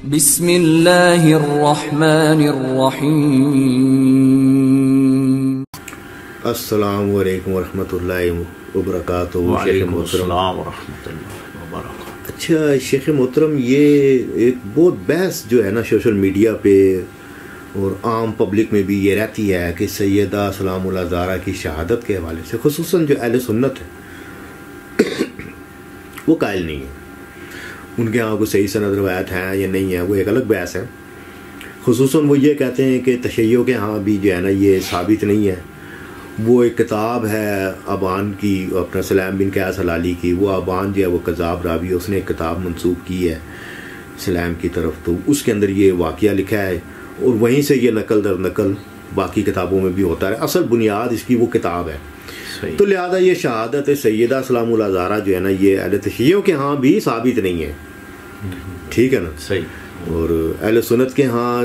بسم اللہ الرحمن الرحیم۔ السلام علیکم ورحمۃ اللہ وبرکاتہ۔ وعلیکم السلام ورحمۃ اللہ وبرکاتہ۔ اچھا شیخ محترم، یہ ایک بہت بحث جو ہے نا سوشل میڈیا پہ اور عام پبلک میں بھی یہ رہتی ہے کہ سیدہ سلام اللہ زہرا کی شہادت کے حوالے سے خصوصاً جو اہل سنت ہے وہ قائل نہیں ہے، ان کے ہاں کوئی صحیح سند روایت ہیں یا نہیں ہے، وہ ایک الگ بحث ہے۔ خصوصاً وہ یہ کہتے ہیں کہ تشیع کے ہاں بھی جو ہے نا یہ ثابت نہیں ہے۔ وہ ایک کتاب ہے ابان کی، اپنا سلیم بن قیس ہلالی کی، وہ ابان جو ہے وہ کذاب راوی، اس نے ایک کتاب منسوب کی ہے سلیم کی طرف، تو اس کے اندر یہ واقعہ لکھا ہے اور وہیں سے یہ نقل در نقل باقی کتابوں میں بھی ہوتا ہے۔ اصل بنیاد اس کی وہ کتاب ہے، تو لہذا یہ شہادت سیدہ سلام اللہ زہرا جو ہے نا یہ اہل تشیع کے ہاں بھی ثابت نہیں ہے، ٹھیک ہے نا؟ صحیح۔ اور اہل سنت کے ہاں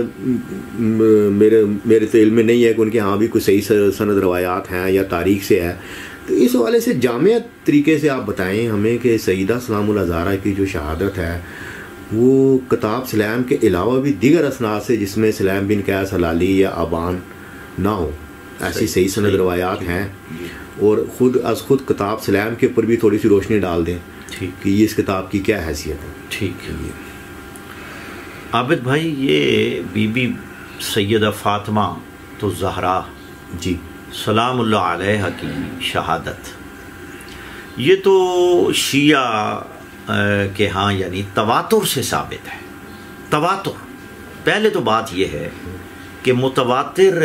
میرے تو علم میں نہیں ہے کہ ان کے ہاں بھی کوئی صحیح سند روایات ہیں یا تاریخ سے ہے، تو اس حوالے سے جامع طریقے سے آپ بتائیں ہمیں کہ سیدہ سلام اللہ زہرا کی جو شہادت ہے وہ کتاب سلیم کے علاوہ بھی دیگر اسناد سے جس میں سلیم بن قیس ہلالی یا ابان نہ ہو، ایسی صحیح سند روایات ہیں، اور خود کتاب سلیم کے اوپر بھی تھوڑی سی روشنی ڈال دیں کہ یہ اس کتاب کی کیا حیثیت ہے۔ ٹھیک ہے عابد بھائی، یہ بی بی سیدہ فاطمہ تو زہرا جی سلام اللہ علیہ کی شہادت، یہ تو شیعہ کے ہاں یعنی تواتر سے ثابت ہے۔ تواتر، پہلے تو بات یہ ہے کہ متواتر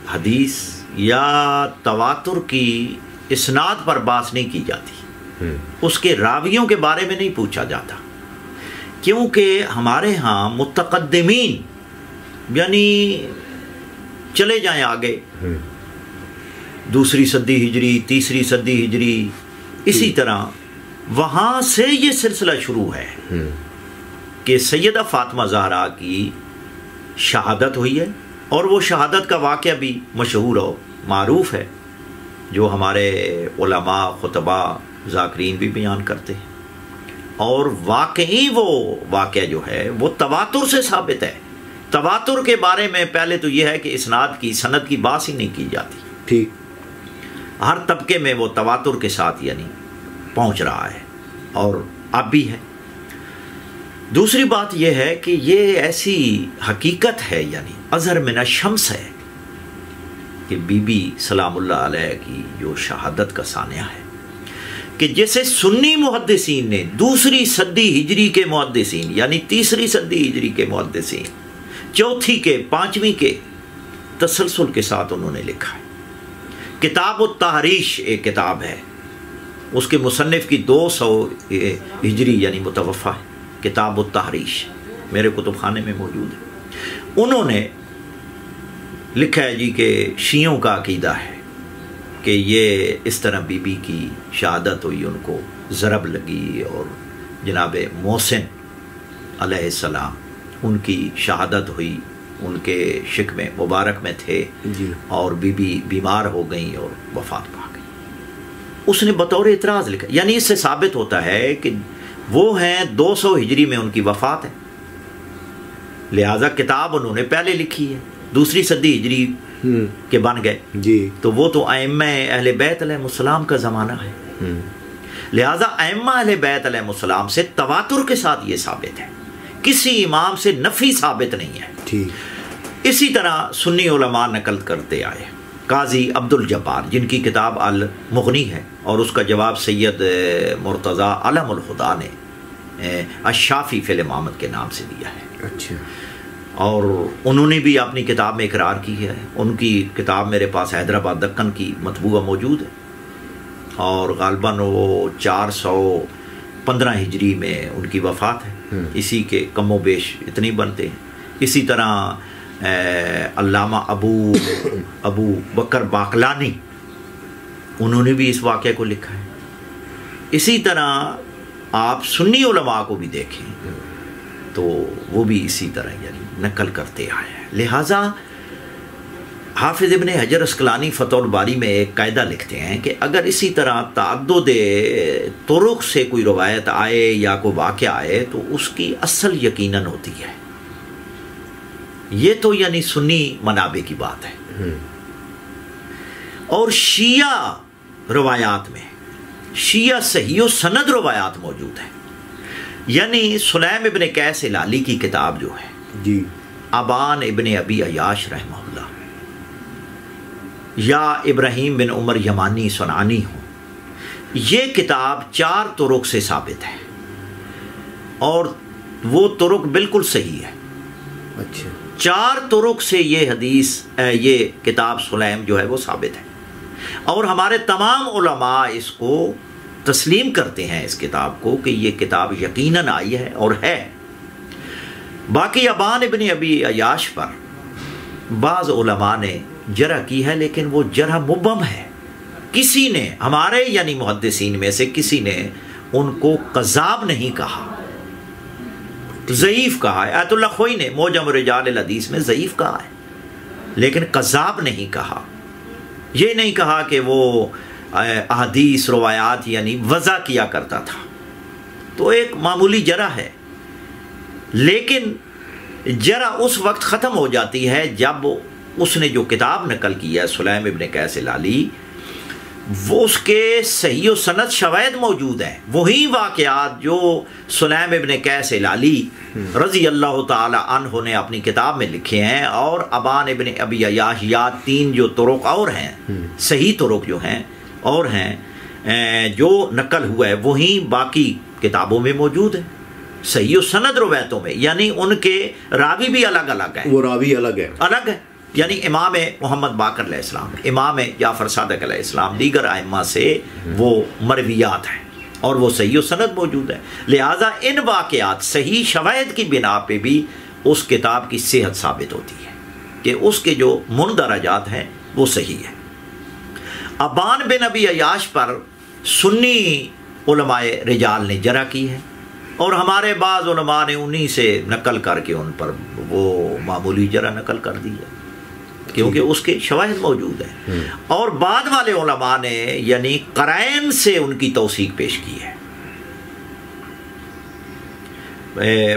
حدیث یا تواتر کی اسناد پر بحث نہیں کی جاتی، اس کے راویوں کے بارے میں نہیں پوچھا جاتا، کیونکہ ہمارے ہاں متقدمین یعنی چلے جائیں آگے، دوسری صدی ہجری، تیسری صدی ہجری، اسی طرح وہاں سے یہ سلسلہ شروع ہے کہ سیدہ فاطمہ زہرا کی شہادت ہوئی ہے، اور وہ شہادت کا واقعہ بھی مشہور و معروف ہے جو ہمارے علماء، خطباء، ذاکرین بھی بیان کرتے ہیں، اور واقعی وہ واقعہ جو ہے وہ تواتر سے ثابت ہے۔ تواتر کے بارے میں پہلے تو یہ ہے کہ اسناد کی، سند کی بات ہی نہیں کی جاتی، ٹھیک، ہر طبقے میں وہ تواتر کے ساتھ یعنی پہنچ رہا ہے اور اب بھی ہے۔ دوسری بات یہ ہے کہ یہ ایسی حقیقت ہے یعنی اظہر من الشمس ہے کہ بی بی سلام اللہ علیہ کی جو شہادت کا سانحہ ہے کہ جیسے سنی محدثین نے دوسری صدی ہجری کے محدثین یعنی تیسری صدی ہجری کے محدثین، چوتھی کے، پانچویں کے تسلسل کے ساتھ انہوں نے لکھا ہے۔ کتاب التحریش ایک کتاب ہے، اس کے مصنف کی 200 ہجری یعنی متوفہ ہے، کتاب التحریش میرے کتب خانے میں موجود ہے۔ انہوں نے لکھا ہے جی کہ شیعوں کا عقیدہ ہے کہ یہ اس طرح بی بی کی شہادت ہوئی، ان کو ضرب لگی، اور جناب محسن علیہ السلام ان کی شہادت ہوئی، ان کے شکم مبارک میں تھے اور بی بی بیمار ہو گئیں اور وفات پا گئی۔ اس نے بطور اعتراض لکھا، یعنی اس سے ثابت ہوتا ہے کہ وہ ہیں 200 ہجری میں ان کی وفات ہے، لہذا کتاب انہوں نے پہلے لکھی ہے، دوسری صدی ہجری کے بن گئے جی، تو وہ تو ائمہ اہل بیت علیہ السلام کا زمانہ ہے، لہذا ائمہ اہل بیت علیہ السلام سے تواتر کے ساتھ یہ ثابت ہے، کسی امام سے نفی ثابت نہیں ہے۔ ٹھیک، اسی طرح سنی علماء نقل کرتے آئے، قاضی عبد الجبار جن کی کتاب المغنی ہے اور اس کا جواب سید مرتضیٰ علم الخدا نے الشافی فی الامامت کے نام سے دیا ہے، اچھا، اور انہوں نے بھی اپنی کتاب میں اقرار کی ہے۔ ان کی کتاب میرے پاس حیدرآباد دکن کی مطبوعہ موجود ہے، اور غالباً وہ 415 ہجری میں ان کی وفات ہے، اسی کے کم و بیش اتنی بنتے ہیں۔ اسی طرح علامہ ابو بکر باقلانی انہوں نے بھی اس واقعے کو لکھا ہے۔ اسی طرح آپ سنی علماء کو بھی دیکھیں تو وہ بھی اسی طرح یعنی نقل کرتے آئے ہیں، لہٰذا حافظ ابن حجر اسقلانی فتح الباری میں ایک قاعدہ لکھتے ہیں کہ اگر اسی طرح تعدد طرق سے کوئی روایت آئے یا کوئی واقعہ آئے تو اس کی اصل یقیناً ہوتی ہے. یہ تو یعنی سنی منابع کی بات ہے. اور شیعہ روایات میں شیعہ صحیح و سند روایات موجود ہیں. یعنی سلیم ابن قیس ہلالی کی کتاب جو ہے جی ابان ابن ابی عیاش رحمہ اللہ یا ابراہیم بن عمر یمانی صنعانی ہوں، یہ کتاب 4 طرق سے ثابت ہے اور وہ طرق بالکل صحیح ہے. اچھا 4 طرق سے یہ حدیث یہ کتاب سلیم جو ہے وہ ثابت ہے اور ہمارے تمام علماء اس کو تسلیم کرتے ہیں اس کتاب کو کہ یہ کتاب یقیناً آئی ہے اور ہے. باقی ابان ابن ابی عیاش پر بعض علماء نے جرح کی ہے لیکن وہ جرح مبہم ہے. کسی نے ہمارے یعنی محدثین میں سے کسی نے ان کو کذاب نہیں کہا، ضعیف کہا ہے. آیت اللہ خوئی نے معجم رجال الحدیث میں ضعیف کہا ہے لیکن کذاب نہیں کہا. یہ نہیں کہا کہ وہ احادیث روایات یعنی وضع کیا کرتا تھا، تو ایک معمولی جرح ہے. لیکن جرح اس وقت ختم ہو جاتی ہے جب اس نے جو کتاب نقل کی ہے سلیم ابن قیس ہلالی، وہ اس کے صحیح و سند شواہد موجود ہیں. وہی واقعات جو سلیم ابن قیس ہلالی رضی اللہ تعالی عنہ نے اپنی کتاب میں لکھے ہیں اور ابان ابن ابی عیاش یا 3 جو طرق اور ہیں صحیح طرق جو ہیں اور ہیں جو نقل ہوا ہے وہی باقی کتابوں میں موجود ہے صحیح و سند روایتوں میں. یعنی ان کے راوی بھی الگ الگ ہیں، وہ راوی الگ ہے. یعنی امام محمد باقر علیہ السلام، امام جعفر صادق علیہ السلام، دیگر ائمہ سے وہ مرویات ہیں اور وہ صحیح و سند موجود ہے. لہٰذا ان واقعات صحیح شواہد کی بنا پہ بھی اس کتاب کی صحت ثابت ہوتی ہے کہ اس کے جو مندرجات ہیں وہ صحیح ہے. ابان بن ابی عیاش پر سنی علماء رجال نے جرح کی ہے اور ہمارے بعض علماء نے انہی سے نقل کر کے ان پر وہ معمولی جرح نقل کر دی ہے کیونکہ اس کے شواہد موجود ہیں. اور بعد والے علماء نے یعنی قرائن سے ان کی توثیق پیش کی ہے.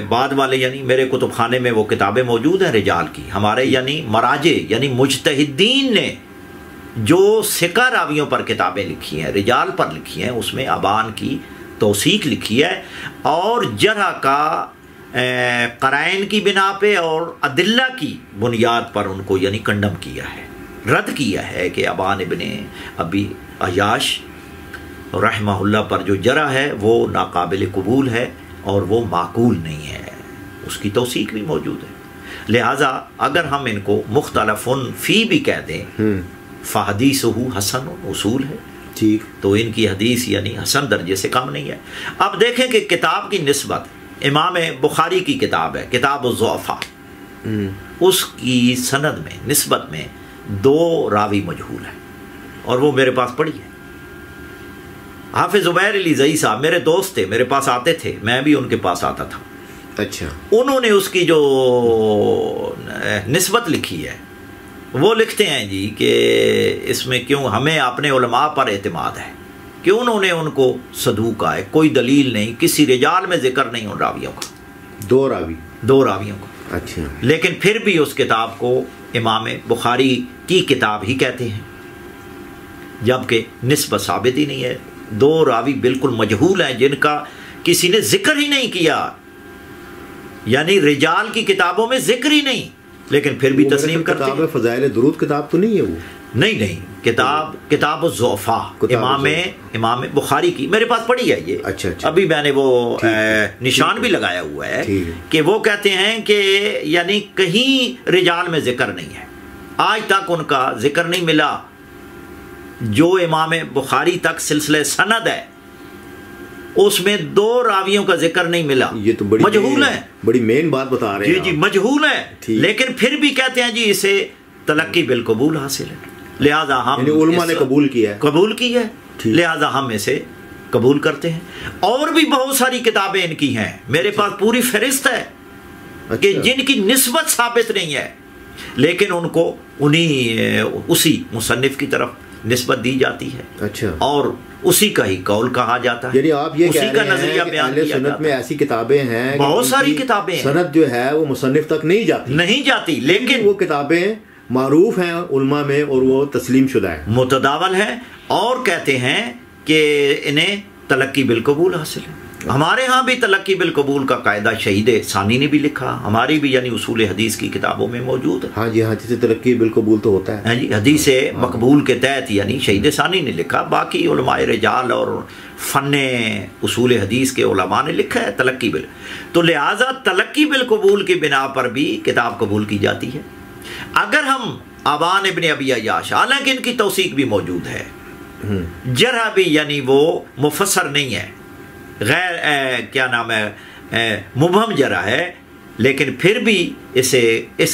بعد والے یعنی میرے کتب خانے میں وہ کتابیں موجود ہیں رجال کی، ہمارے یعنی مراجع یعنی مجتہدین نے جو ثقہ راویوں پر کتابیں لکھی ہیں رجال پر لکھی ہیں اس میں ابان کی توثیق لکھی ہے اور جرح کا قرائن کی بنا پہ اور ادلہ کی بنیاد پر ان کو یعنی کنڈم کیا ہے، رد کیا ہے کہ ابان ابن ابی عیاش رحمہ اللہ پر جو جرح ہے وہ ناقابل قبول ہے اور وہ معقول نہیں ہے. اس کی توثیق بھی موجود ہے. لہٰذا اگر ہم ان کو مختلف فی بھی کہہ دیں فحدیثہ حسن اصول ہے ٹھیک، تو ان کی حدیث یعنی حسن درجے سے کم نہیں ہے. اب دیکھیں کہ کتاب کی نسبت امام بخاری کی کتاب ہے کتاب الضعفاء، اس کی سند میں نسبت میں 2 راوی مجہول ہیں اور وہ میرے پاس پڑھی ہے. حافظ زبیر علی زئی صاحب میرے دوست تھے، میرے پاس آتے تھے، میں بھی ان کے پاس آتا تھا. اچھا انہوں نے اس کی جو نسبت لکھی ہے وہ لکھتے ہیں جی کہ اس میں کیوں ہمیں اپنے علماء پر اعتماد ہے کہ انہوں نے ان کو صدوق کہا ہے، کوئی دلیل نہیں، کسی رجال میں ذکر نہیں ان راویوں کا، 2 راویوں کا. اچھا لیکن پھر بھی اس کتاب کو امام بخاری کی کتاب ہی کہتے ہیں جبکہ نسبت ثابت ہی نہیں ہے. 2 راوی بالکل مجہول ہیں جن کا کسی نے ذکر ہی نہیں کیا، یعنی رجال کی کتابوں میں ذکر ہی نہیں، لیکن پھر بھی تسلیم کرتے ہیں. فضائل درود کتاب تو نہیں ہے وہ؟ نہیں کتاب الضعفاء امام بخاری کی میرے پاس پڑھی ہے یہ. اچھا ابھی میں نے وہ نشان بھی لگایا ہوا ہے کہ وہ کہتے ہیں کہ یعنی کہیں رجال میں ذکر نہیں ہے، آج تک ان کا ذکر نہیں ملا. جو امام بخاری تک سلسلہ سند ہے اس میں 2 راویوں کا ذکر نہیں ملا. یہ تو مجہول ہے، بڑی مین بات بتا رہے ہیں جی مجہول ہے. لیکن پھر بھی کہتے ہیں جی اسے تلقی بالقبول حاصل ہے، لہذا ہم یعنی علماء نے قبول کی ہے لہذا ہم اسے قبول کرتے ہیں. اور بھی بہت ساری کتابیں ان کی ہیں، میرے پاس پوری فہرست ہے کہ جن کی نسبت ثابت نہیں ہے لیکن ان کو اسی مصنف کی طرف نسبت دی جاتی ہے، اچھا، اور اسی کا ہی قول کہا جاتا ہے، یعنی آپ یہ اسی کہہ کا رہے نظریہ ہیں کہ بیان اہل کیا سنت جاتا میں ہے۔ ایسی کتابیں ہیں، بہت ساری کتابیں ہیں، سند جو ہے وہ مصنف تک نہیں جاتی، لیکن وہ کتابیں معروف ہیں علماء میں اور وہ تسلیم شدہ ہیں، متداول ہے، اور کہتے ہیں کہ انہیں تلقی بالقبول حاصل ہے۔ ہمارے ہاں بھی تلقی بالقبول کا قاعدہ شہید ثانی نے بھی لکھا، ہماری بھی یعنی اصول حدیث کی کتابوں میں موجود ہے۔ ہاں جی، ہاں، جسے تلقی بالقبول تو ہوتا ہے، ہاں جی، حدیث مقبول کے تحت یعنی شہید ثانی نے لکھا، باقی علماء رجال اور فن اصول حدیث کے علماء نے لکھا ہے تلقی تو لہٰذا تلقی بالقبول کی بنا پر بھی کتاب قبول کی جاتی ہے۔ اگر ہم ابان ابن ابی عیاش، حالانکہ ان کی توثیق بھی موجود ہے، جرح بھی یعنی وہ مفسر نہیں ہے، غیر کیا نام ہے مبہم جرح ہے، لیکن پھر بھی اس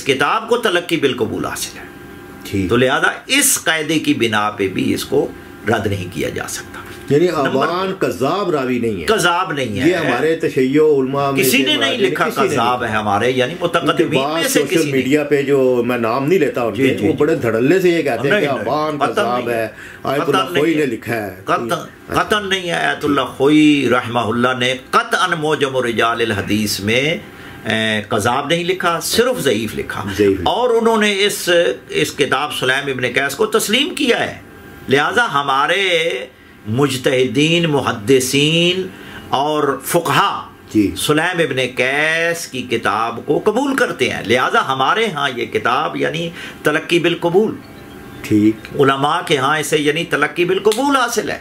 کتاب کو تلقی بالقبول حاصل ہے، تو لہذا اس قاعدے کی بنا پہ بھی اس کو رد نہیں کیا جا سکتا۔ یعنی ابان کذاب راوی نہیں ہے، کذاب نہیں ہے، یہ ہمارے تشیع علماء میں کسی نے نہیں لکھا کذاب ہے ہمارے یعنی متقدمین میں سے کسی سوشل میڈیا پہ جو میں نام نہیں لیتا ان کے، وہ بڑے دھڑلے سے یہ کہتے ہیں کہ ابان کذاب ہے، آیت اللہ خوئی نے لکھا ہے، قطعاً نہیں ہے۔ آیت اللہ خوئی رحمہ اللہ نے قطعاً معجم رجال الحدیث میں کذاب نہیں لکھا، صرف ضعیف لکھا، اور انہوں نے اس کتاب سلیم ابن قیس کو تسلیم کیا ہے۔ لہذا ہمارے مجتہدین، محدثین اور فقہا سلیم ابن قیس کی کتاب کو قبول کرتے ہیں، لہذا ہمارے ہاں یہ کتاب یعنی تلقی بالقبول، ٹھیک، علماء کے ہاں اسے یعنی تلقی بالقبول حاصل ہے،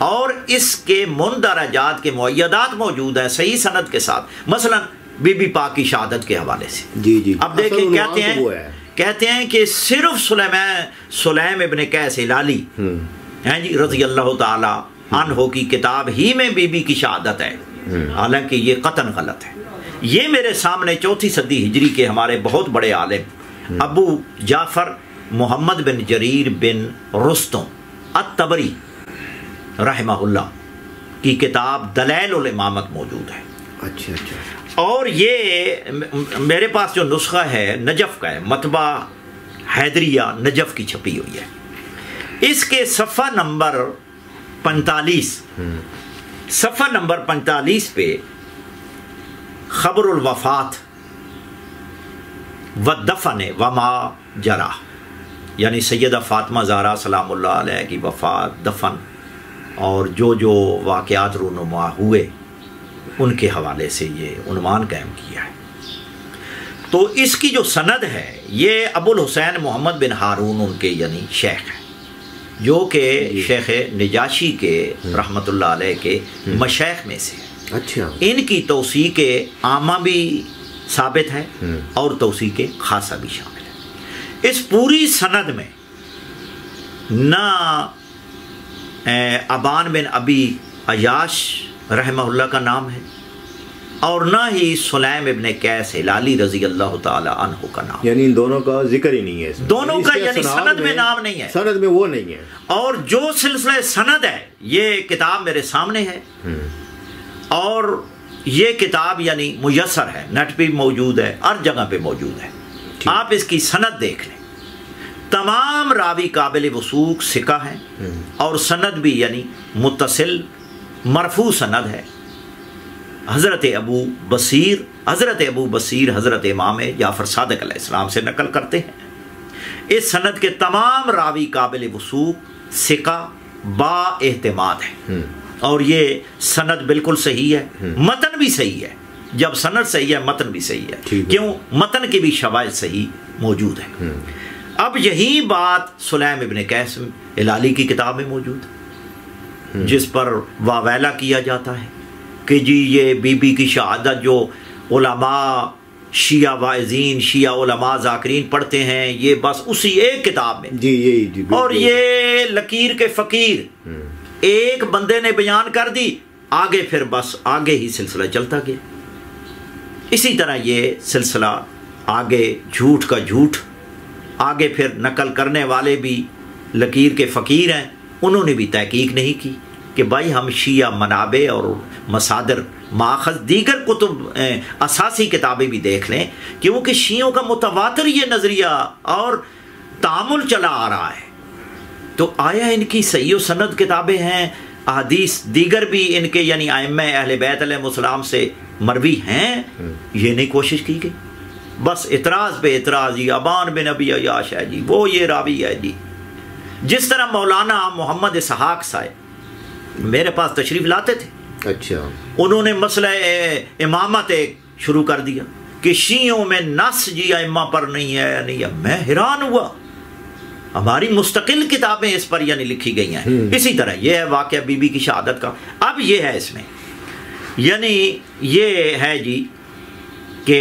اور اس کے مندرجات کے معیدات موجود ہیں صحیح سند کے ساتھ، مثلا بی بی پاک کی شہادت کے حوالے سے۔ جی اب دیکھیں کہتے ہیں کہ صرف سلیم ابن قیس ہلالی جی رضی اللہ تعالی عنہ کی کتاب ہی میں بی بی کی شہادت ہے، حالانکہ یہ قطعاً غلط ہے۔ یہ میرے سامنے 4 صدی ہجری کے ہمارے بہت بڑے عالم ابو جعفر محمد بن جریر بن رستم الطبری رحمہ اللہ کی کتاب دلائل الامامت موجود ہے۔ اچھا اچھا، اور یہ میرے پاس جو نسخہ ہے نجف کا ہے، مطبع حیدریہ نجف کی چھپی ہوئی ہے، اس کے صفحہ نمبر 45 پہ خبر الوفات والدفن وما جرا، یعنی سیدہ فاطمہ زہرا سلام اللہ علیہ کی وفات، دفن اور جو واقعات رونما ہوئے ان کے حوالے سے یہ عنوان قائم کیا ہے۔ تو اس کی جو سند ہے یہ ابو الحسین محمد بن ہارون ان کے یعنی شیخ ہیں، جو کہ شیخ نجاشی کے رحمت اللہ علیہ کے مشائخ میں سے۔ اچھا، ان کی توثیق عامہ بھی ثابت ہے اور توثیق خاصہ بھی شامل ہے۔ اس پوری سند میں نہ ابان بن ابی عیاش رحمہ اللہ کا نام ہے اور نہ ہی سلیم ابن قیس ہلالی رضی اللہ تعالی عنہ کا نام، یعنی ان دونوں کا ذکر ہی نہیں ہے، دونوں کا یعنی سند میں نام نہیں ہے، سند میں وہ نہیں ہے۔ اور جو سلسلہ سند ہے یہ کتاب میرے سامنے ہے، اور یہ کتاب یعنی میسر ہے، نیٹ پہ موجود ہے، ہر جگہ پہ موجود ہے، آپ اس کی سند دیکھ لیں، تمام راوی قابل وثوق ثقہ ہیں، اور سند بھی یعنی متصل مرفوع سند ہے۔ حضرت ابو بصیر حضرت امام جعفر صادق علیہ السلام سے نقل کرتے ہیں۔ اس سند کے تمام راوی قابل وثوق ثقہ با اعتماد ہے، اور یہ سند بالکل صحیح ہے، متن بھی صحیح ہے۔ جب سند صحیح ہے متن بھی صحیح ہے، کیوں؟ متن کی بھی شواہد صحیح موجود ہے۔ اب یہی بات سلیم ابن قیس ہلالی کی کتاب میں موجود ہے، جس پر واویلا کیا جاتا ہے کہ جی یہ بی بی کی شہادت جو علماء شیعہ واعظین، شیعہ علماء ذاکرین پڑھتے ہیں، یہ بس اسی ایک کتاب میں، جی اور یہ لکیر کے فقیر ایک بندے نے بیان کر دی، آگے پھر بس آگے ہی سلسلہ چلتا گیا۔ اسی طرح یہ سلسلہ آگے جھوٹ کا جھوٹ، آگے پھر نقل کرنے والے بھی لکیر کے فقیر ہیں، انہوں نے بھی تحقیق نہیں کی، کہ بھائی ہم شیعہ منابع اور مصادر ماخذ دیگر کتب اساسی کتابیں بھی دیکھ لیں، کیونکہ شیعوں کا متواتر یہ نظریہ اور تعامل چلا آ رہا ہے، تو آیا ان کی صحیح و سند کتابیں ہیں، احادیث دیگر بھی ان کے یعنی ائمہ اہل بیت علیہ السلام سے مروی ہیں؟ یہ نہیں کوشش کی گئی، بس اعتراض پہ اعتراض، یہ ابان بن ابی عیاش ہے جی، وہ یہ راوی ہے جی. جس طرح مولانا محمد اسحاق صاحب میرے پاس تشریف لاتے تھے، اچھا، انہوں نے مسئلہ امامت ایک شروع کر دیا کہ شیعوں میں نص جی ائمہ پر نہیں ہے، نہیں ہے. میں حیران ہوا، ہماری مستقل کتابیں اس پر یعنی لکھی گئی ہیں. اسی طرح یہ ہے واقعہ بی بی کی شہادت کا. اب یہ ہے اس میں یعنی یہ ہے جی کہ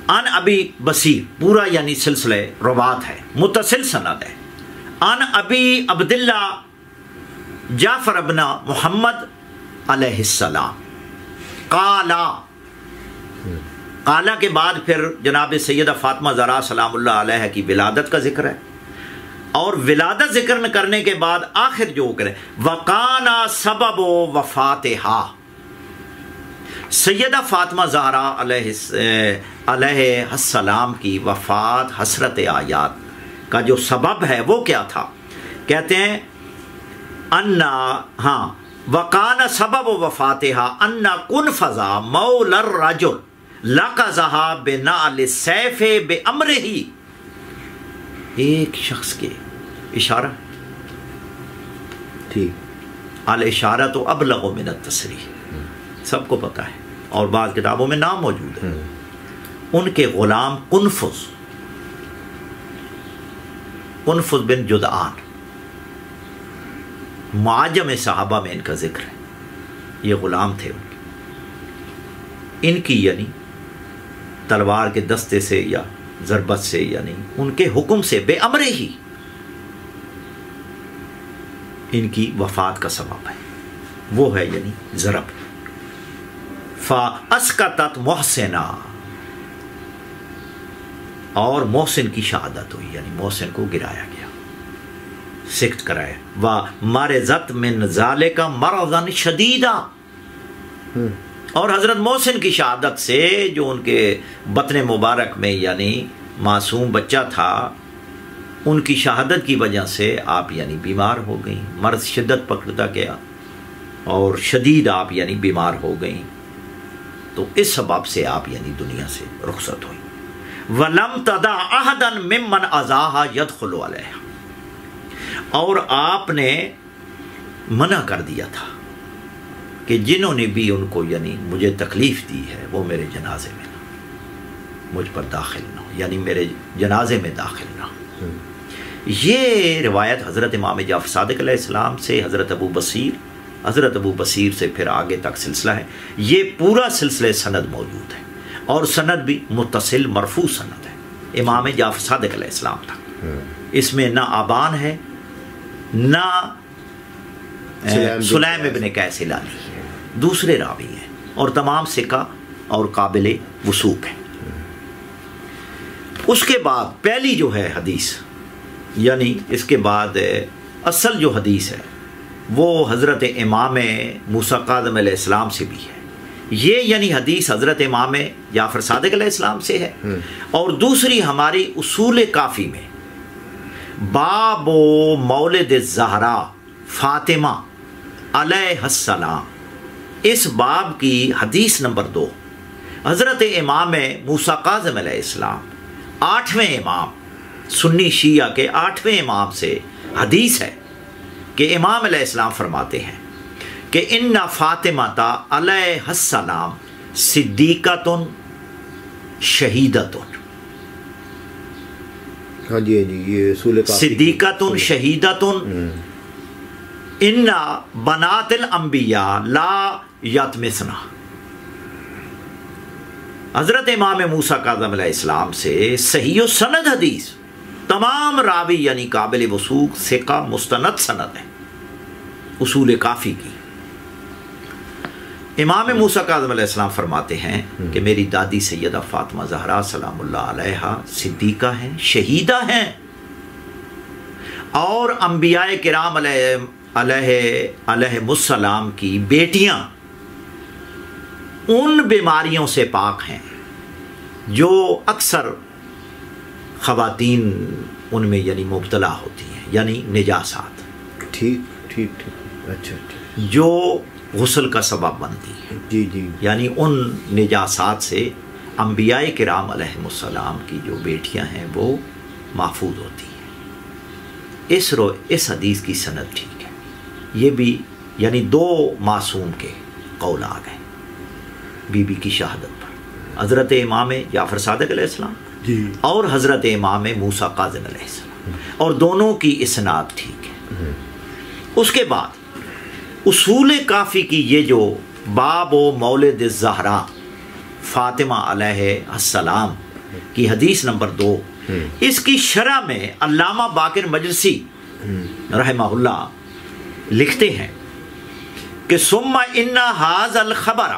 ان ابی بصیر پورا یعنی سلسلہ روات ہے، متصل سند ہے. ان ابی عبداللہ جعفر ابن محمد علیہ السلام قالا کے بعد پھر جناب سیدہ فاطمہ زہرا سلام اللہ علیہ کی ولادت کا ذکر ہے، اور ولادت ذکر کرنے کے بعد آخر جو کرے وَقَانَ سَبَبُ وَفَاتِهَا، سیدہ فاطمہ زہرا علیہ السلام کی وفات حسرت آیات کا جو سبب ہے وہ کیا تھا؟ کہتے ہیں وَقَانَ سَبَبُ وَفَاتِهَا أَنَّ قُنْفَذَ مَوْلَى الرَّجُلِ لَقَذَهَا بِنَعْلِ السَّيْفِ بِأَمْرِهِ. ایک شخص کے اشارہ ٹھیک، الاشارہ تو ابلغ من التصریح، سب کو پتہ ہے اور بعض کتابوں میں نام موجود ہے. ان کے غلام قنفذ بن جدعان، معجم صحابہ میں ان کا ذکر ہے، یہ غلام تھے ان کی یعنی تلوار کے دستے سے یا ضربت سے یعنی ان کے حکم سے بے امرے ہی ان کی وفات کا سبب ہے، وہ ہے یعنی ضرب. فَأَسْقَطَتْ مُحْسِنًا، اور محسن کی شہادت ہوئی یعنی محسن کو گرایا گیا، سخت کرایا. وَمَرِضَتْ مِنْ ذَلِكَ مَرَضًا شَدِيدًا، اور حضرت محسن کی شہادت سے جو ان کے بطن مبارک میں یعنی معصوم بچہ تھا، ان کی شہادت کی وجہ سے آپ یعنی بیمار ہو گئیں، مرض شدت پکڑتا گیا اور شدید آپ یعنی بیمار ہو گئیں، تو اس سبب سے آپ یعنی دنیا سے رخصت ہوئیں. وَلَمْ تَدَعْ أَحَدًا مِمَّنْ أَذَاهَا يَدْخُلُ عَلَيْهَا، اور آپ نے منع کر دیا تھا کہ جنہوں نے بھی ان کو یعنی مجھے تکلیف دی ہے وہ میرے جنازے میں نہ، مجھ پر داخل نہ ہو، یعنی میرے جنازے میں داخل نہ ہو. یہ روایت حضرت امام جعفر صادق علیہ السلام سے حضرت ابو بصیر سے پھر آگے تک سلسلہ ہے. یہ پورا سلسلہ سند موجود ہے اور سند بھی متصل مرفوع سند ہے امام جعفر صادق علیہ السلام تک. اس میں نہ آبان ہے نہ سلیم ابن قیس ہلالی، دوسرے راوی ہیں اور تمام ثقہ اور قابل وثوق ہیں. اس کے بعد پہلی جو ہے حدیث یعنی اس کے بعد اصل جو حدیث ہے وہ حضرت امام موسیٰ کاظم علیہ السلام سے بھی ہے. یہ یعنی حدیث حضرت امام جعفر صادق علیہ السلام سے ہے. اور دوسری ہماری اصول کافی میں باب مولد الزہرا فاطمہ علیہ السلام، اس باب کی حدیث نمبر 2 حضرت امام موسیٰ کاظم علیہ السلام 8ویں امام، سنی شیعہ کے 8ویں امام سے حدیث ہے کہ امام علیہ السلام فرماتے ہیں کہ ان فاطمہ علیہ السلام صدیقۃ شہیدۃ، ہاں جی یہ صدیقۃ شہیدۃ ان بنات الانبیاء لا یتمسن. حضرت امام موسیٰ کاظم علیہ السلام سے صحیح و سند حدیث، تمام راوی یعنی قابل وثوق ثقہ مستند سند ہے اصول کافی کی. امام موسیٰ کاظم علیہ السلام فرماتے ہیں کہ میری دادی سیدہ فاطمہ زہرا سلام اللہ علیہا صدیقہ ہیں، شہیدہ ہیں، اور انبیاء کرام علیہ السلام کی بیٹیاں ان بیماریوں سے پاک ہیں جو اکثر خواتین ان میں یعنی مبتلا ہوتی ہیں، یعنی نجاسات، ٹھیک ٹھیک ٹھیک، اچھا ٹھیک، جو غسل کا سبب بنتی ہیں، جی جی، یعنی ان نجاسات سے انبیاء کرام علیہ السلام کی جو بیٹیاں ہیں وہ محفوظ ہوتی ہیں۔ اس حدیث کی سند ٹھیک ہے، یہ بھی یعنی دو معصوم کے قول آ گئے بی بی کی شہادت پر، حضرت امام جعفر صادق علیہ السلام جی، اور حضرت امام موسیٰ کاظم علیہ السلام، اور دونوں کی اسناد ٹھیک ہے۔ اس کے بعد اصول کافی کی یہ جو باب و مولد الزہرا فاطمہ علیہ السلام کی حدیث نمبر 2، اس کی شرح میں علامہ باقر مجلسی رحمہ اللہ لکھتے ہیں کہ ثم ان ھذا الخبر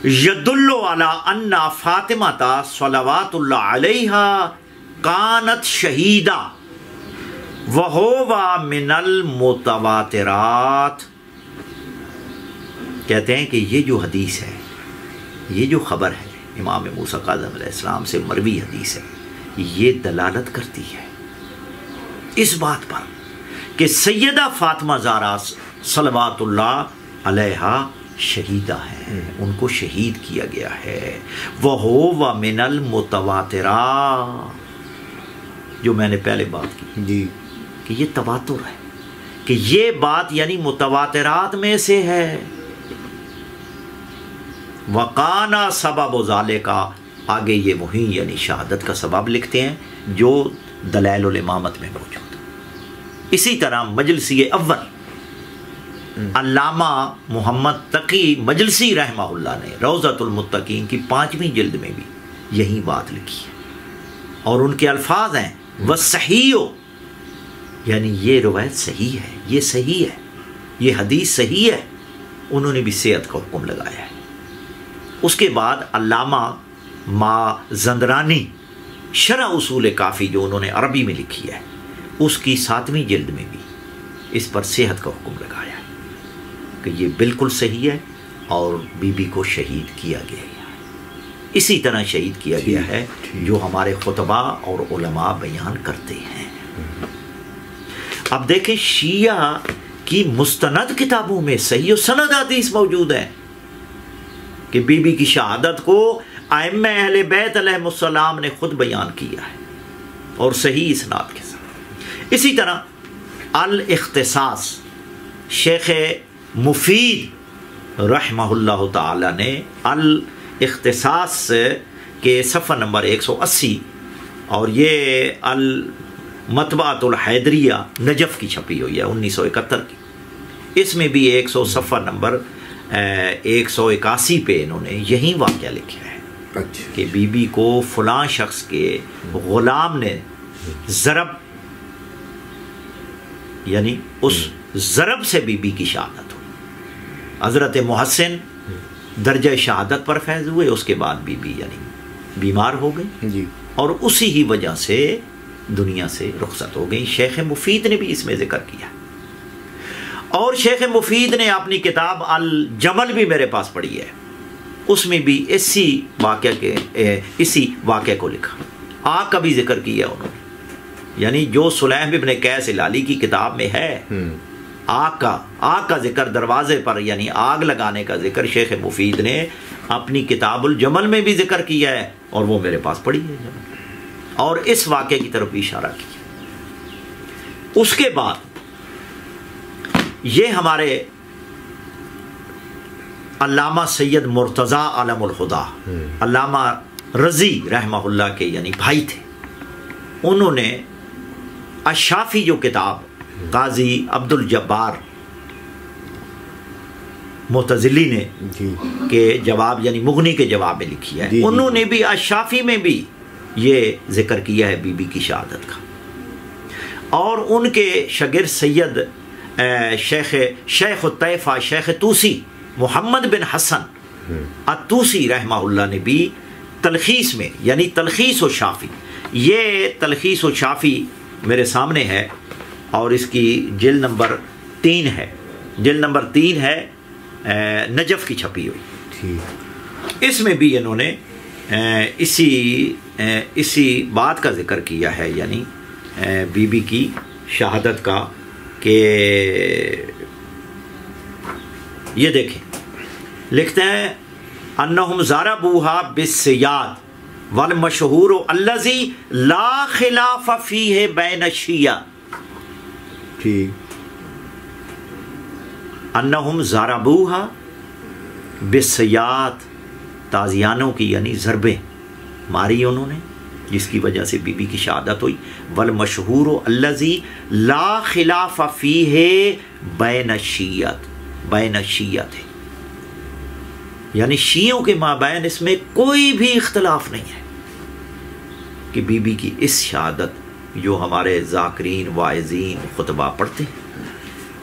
یدل علی ان فاطمہ صلوات اللہ علیہا کانت شہیدہ وہو من المتواترات۔ کہتے ہیں کہ یہ جو حدیث ہے، یہ جو خبر ہے امام موسیٰ کاظم علیہ السلام سے مروی حدیث ہے، یہ دلالت کرتی ہے اس بات پر کہ سیدہ فاطمہ زہرا صلوات اللہ علیہا شہیدہ ہیں، ان کو شہید کیا گیا ہے۔ وَهُوَ مِنَ الْمُتَوَاتِرَاتِ، جو میں نے پہلے بات کی جی، کہ یہ تواتر ہے، کہ یہ بات یعنی متواترات میں سے ہے۔ وَقَانَ سَبَبُ ذَلِكَ، آگے یہ وہی یعنی شہادت کا سبب لکھتے ہیں جو دلائل الامامت میں موجود ہے۔ اسی طرح مجلسی اول علامہ محمد تقی مجلسی رحمہ اللہ نے روضۃ المتقین کی 5ویں جلد میں بھی یہی بات لکھی ہے، اور ان کے الفاظ ہیں وَالصَّحِيُّ، یعنی یہ روایت صحیح ہے، یہ صحیح ہے، یہ حدیث صحیح ہے، انہوں نے بھی صحت کا حکم لگایا ہے۔ اس کے بعد علامہ مازندرانی شرح اصول کافی جو انہوں نے عربی میں لکھی ہے، اس کی 7ویں جلد میں بھی اس پر صحت کا حکم لگایا ہے کہ یہ بالکل صحیح ہے اور بی بی کو شہید کیا گیا ہے، اسی طرح شہید کیا گیا ہے جو ہمارے خطبہ اور علماء بیان کرتے ہیں۔ اب دیکھیں شیعہ کی مستند کتابوں میں صحیح و سند حدیث موجود ہے کہ بی بی کی شہادت کو ائمہ اہل بیت علیہ السلام نے خود بیان کیا ہے اور صحیح اسناد کے ساتھ۔ اسی طرح الاختصاص شیخ مفید رحمہ اللہ تعالی نے الاختصاص کے صفحہ نمبر 180، اور یہ المطبعۃ الحیدریہ نجف کی چھپی ہوئی ہے 1971 کی، اس میں بھی 100 صفحہ نمبر 181 پہ انہوں نے یہی واقعہ لکھا ہے کہ بی بی کو فلاں شخص کے غلام نے ضرب، یعنی اس ضرب سے بی بی کی شہادت ہوئی۔ حضرت محسن درجہ شہادت پر فیض ہوئے، اس کے بعد بی بی یعنی بیمار ہو گئی جی، اور اسی ہی وجہ سے دنیا سے رخصت ہو گئی۔ شیخ مفید نے بھی اس میں ذکر کیا، اور شیخ مفید نے اپنی کتاب الجمل بھی میرے پاس پڑھی ہے، اس میں بھی اسی واقعے کو لکھا، آگ کا بھی ذکر کیا انہوں نے، یعنی جو سلیم ابن قیس ہلالی کی کتاب میں ہے آگ کا ذکر، دروازے پر یعنی آگ لگانے کا ذکر شیخ مفید نے اپنی کتاب الجمل میں بھی ذکر کیا ہے، اور وہ میرے پاس پڑھی ہے اور اس واقعے کی طرف اشارہ کیا۔ اس کے بعد یہ ہمارے علامہ سید مرتضی علم الہدا، علامہ رضی رحمہ اللہ کے یعنی بھائی تھے، انہوں نے الشافی جو کتاب قاضی عبد الجبار معتزلی نے کے جواب یعنی مغنی کے جواب میں لکھی ہے، انہوں نے بھی الشافی میں بھی یہ ذکر کیا ہے بی بی کی شہادت کا، اور ان کے شاگرد سید شیخ الطیفہ شیخ توسی محمد بن حسن الطوسی رحمہ اللہ نے بھی تلخیص میں یعنی تلخیص و شافی، یہ تلخیص و شافی میرے سامنے ہے اور اس کی جلد نمبر 3 ہے. جلد نمبر 3 ہے نجف کی چھپی ہوئی. اس میں بھی انہوں نے اسی بات کا ذکر کیا ہے، یعنی بی بی کی شہادت کا، کہ یہ دیکھیں لکھتے ہیں انہم ضربوہا بالسیاد والمشہور الذی لا خلاف فیہ بین الشیعہ. انہم ضربوہا بالسیاد، تازیانوں کی یعنی ضربیں ماری انہوں نے، جس کی وجہ سے بی بی کی شہادت ہوئی. والمشہور الذی لا خلاف فیہ بین الشیعۃ، بین الشیعۃ یعنی شیعوں کے مابین اس میں کوئی بھی اختلاف نہیں ہے کہ بی بی کی اس شہادت جو ہمارے ذاکرین واعظین خطبہ پڑھتے ہیں.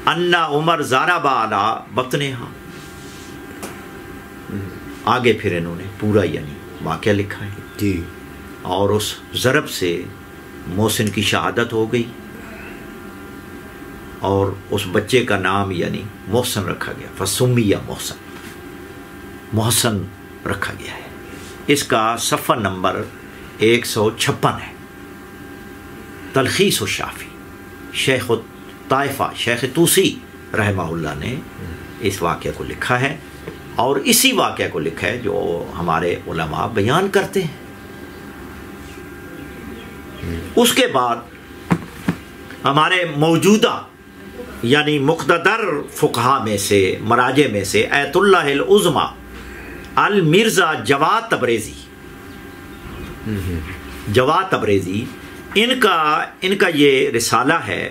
ان عمر ضرب علی بطنہا، آگے پھر انہوں نے پورا یعنی واقعہ لکھا ہے جی. اور اس ضرب سے محسن کی شہادت ہو گئی اور اس بچے کا نام یعنی محسن رکھا گیا. فسمیہ محسن، محسن رکھا گیا ہے. اس کا صفحہ نمبر 156 ہے. تلخیص الشافی، شیخ طائفہ شیخ طوسی رحمہ اللہ نے اس واقعہ کو لکھا ہے، اور اسی واقعہ کو لکھا ہے جو ہمارے علماء بیان کرتے ہیں. اس کے بعد ہمارے موجودہ یعنی مقتدر فقہا میں سے، مراجع میں سے ایت اللہ العظمی المرزا جواد تبریزی، جواد تبریزی، ان کا یہ رسالہ ہے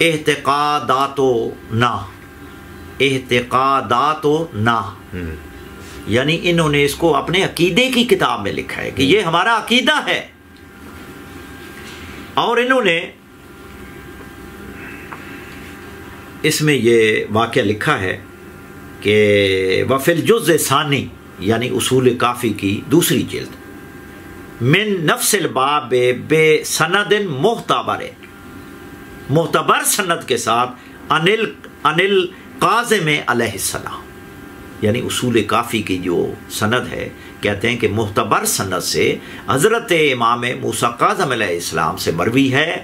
اعتقادات و نا، اعتقادات و نا، یعنی انہوں نے اس کو اپنے عقیدے کی کتاب میں لکھا ہے کہ یہ ہمارا عقیدہ ہے. اور انہوں نے اس میں یہ واقعہ لکھا ہے کہ وفی الجزء ثانی یعنی اصول کافی کی دوسری جلد، من نفس الباب بے سند معتبر سند کے ساتھ انل قاظم علیہ السلام، یعنی اصول کافی کی جو سند ہے کہتے ہیں کہ معتبر سند سے حضرت امام موسیٰ کاظم علیہ السلام سے مروی ہے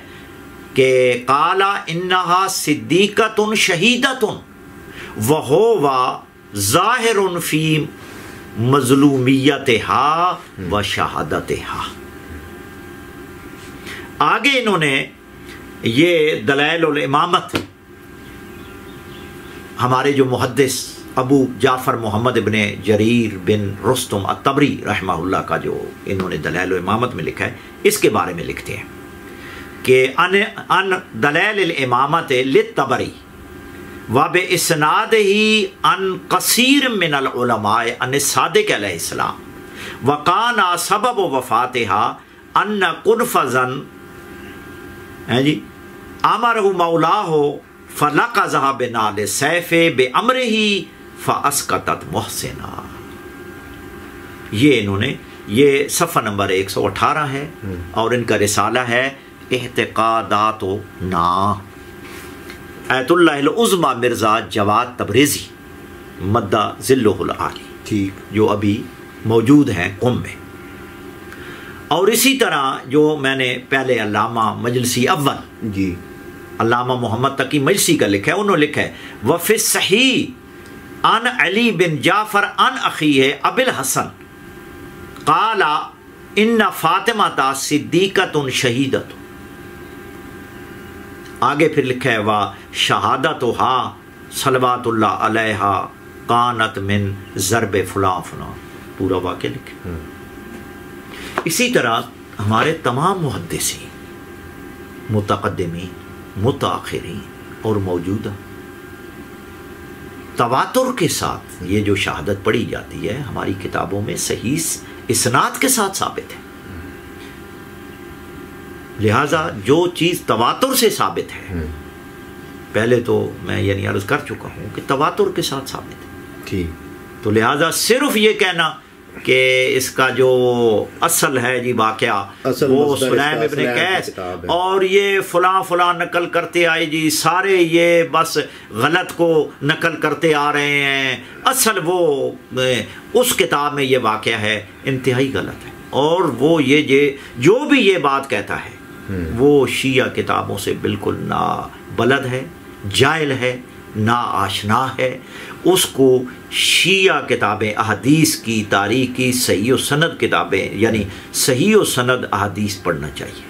کہ قال انہا صدیقۃ شہیدۃ وہو ظاہر فی مظلومیتہا و شہادتہا. آگے انہوں نے یہ دلائل الامامت، ہمارے جو محدث ابو جعفر محمد ابن جریر بن رستم الطبری رحمہ اللہ کا جو انہوں نے دلائل الامامت میں لکھا ہے، اس کے بارے میں لکھتے ہیں کہ ان دلائل الامامت للطبری وباسنادہ ان کثیر من العلماء ان الصادق علیہ السلام وکان سبب وفاتہا ان قنفذا امرہ مولاہ فلقذہ بنال سیف بامرہ فاسقطت محسنا. یہ انہوں نے، یہ صفحہ نمبر 118 ہے اور ان کا رسالہ ہے اعتقادات و نا، ایت اللہ العظمی مرزا جواد تبریزی مدہ ذلہ العالی، جو ابھی موجود ہیں قم میں. اور اسی طرح جو میں نے پہلے علامہ مجلسی اول جی علامہ محمد تقی مجلسی کا لکھا ہے، انہوں نے لکھا ہے وفی الصحیح ان علی بن جعفر ان اخیہ ابی الحسن قال ان فاطمہ صدیقۃ شہیدۃ. آگے پھر لکھا ہے وا شہادتھا صلوات اللہ علیہا کانت من ضرب فلاں فلاں، پورا واقعہ لکھا. اسی طرح ہمارے تمام محدثین، متقدمین، متاخرین اور موجودہ، تواتر کے ساتھ یہ جو شہادت پڑھی جاتی ہے ہماری کتابوں میں صحیح اسناد کے ساتھ ثابت ہے. لہٰذا جو چیز تواتر سے ثابت ہے، پہلے تو میں یعنی عرض کر چکا ہوں کہ تواتر کے ساتھ ثابت ہے، تو لہٰذا صرف یہ کہنا کہ اس کا جو اصل ہے جی واقعہ وہ سلیم ابن قیس، اور یہ فلاں فلاں نقل کرتے آئے جی، سارے یہ بس غلط کو نقل کرتے آ رہے ہیں، اصل وہ اس کتاب میں یہ واقعہ ہے، انتہائی غلط ہے۔ اور وہ یہ جو بھی یہ بات کہتا ہے وہ شیعہ کتابوں سے بالکل نا بلد ہے، جاہل ہے، نا آشنا ہے۔ اس کو شیعہ کتابیں، احادیث کی، تاریخ کی، صحیح و سند کتابیں، یعنی صحیح و سند احادیث پڑھنا چاہیے۔